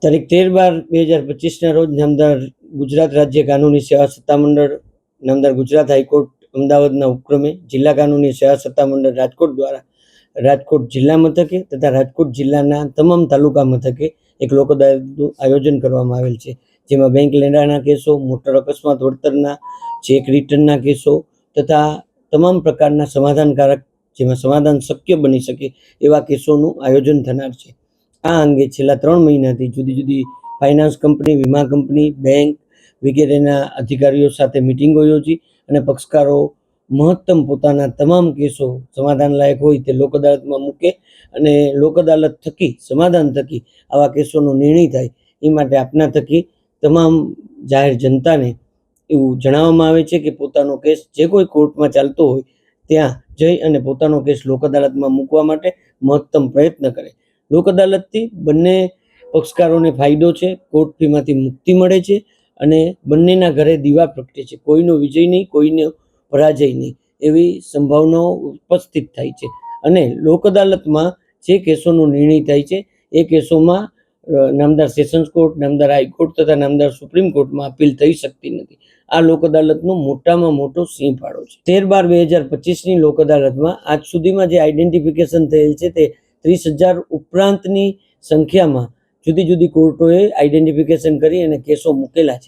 તારીખ 13/12/2025ના રોજ નામદાર ગુજરાત રાજ્ય કાનૂની સેવા સત્તામંડળ નામદાર ગુજરાત હાઈકોર્ટ અમદાવાદના ઉપક્રમે જિલ્લા કાનૂની સેવા સત્તામંડળ રાજકોટ દ્વારા રાજકોટ જિલ્લા મથકે તથા રાજકોટ જિલ્લાના તમામ તાલુકા મથકે એક લોક અદાલતનું આયોજન કરવામાં આવેલ છે, જેમાં બેંક લેણાના કેસો, મોટર અકસ્માત વળતરના, ચેક રિટર્નના કેસો તથા તમામ પ્રકારના સમાધાનકારક જેમાં સમાધાન શક્ય બની શકે એવા કેસોનું આયોજન થનાર છે. આ અંગે છેલ્લા 3 મહિનાથી જુદી જુદી ફાઇનાન્સ કંપની, વીમા કંપની, બેંક વગેરેના અધિકારીઓ સાથે મિટિંગો યોજી અને પક્ષકારો મહત્તમ પોતાના તમામ કેસો સમાધાન લાયક હોય તે લોક અદાલતમાં મૂકે અને લોક અદાલત થકી સમાધાન થકી આવા કેસોનો નિર્ણય થાય એ માટે આપના થકી તમામ જાહેર જનતાને એવું જણાવવામાં આવે છે કે પોતાનો કેસ જે કોઈ કોર્ટમાં ચાલતો હોય ત્યાં જઈ અને પોતાનો કેસ લોક અદાલતમાં મૂકવા માટે મહત્તમ પ્રયત્ન કરે. લોક અદાલતથી બંને પક્ષકારોને ફાયદો છે, કોર્ટ ફીમાંથી મુક્તિ મળે છે અને બંનેના ઘરે દીવા પ્રગટે છે. કોઈનો વિજય નહીં, કોઈનો પરાજય નહીં એવી સંભાવનાઓ ઉપસ્થિત થાય છે અને લોક અદાલતમાં જે કેસોનો નિર્ણય થાય છે એ કેસોમાં નામદાર સેશન્સ કોર્ટ, નામદાર હાઈકોર્ટ તથા નામદાર સુપ્રીમ કોર્ટમાં અપીલ થઈ શકતી નથી. આ લોક અદાલતનો મોટામાં મોટો સિંહ ફાળો છે. 13/12/2025ની લોક અદાલતમાં આજ સુધીમાં જે આઈડેન્ટિફિકેશન થયેલ છે તે 30,000 ઉપરાંતની સંખ્યામાં જુદી જુદી કોર્ટોએ આઈડેન્ટિફિકેશન કરી અને કેસો મૂકેલા છે.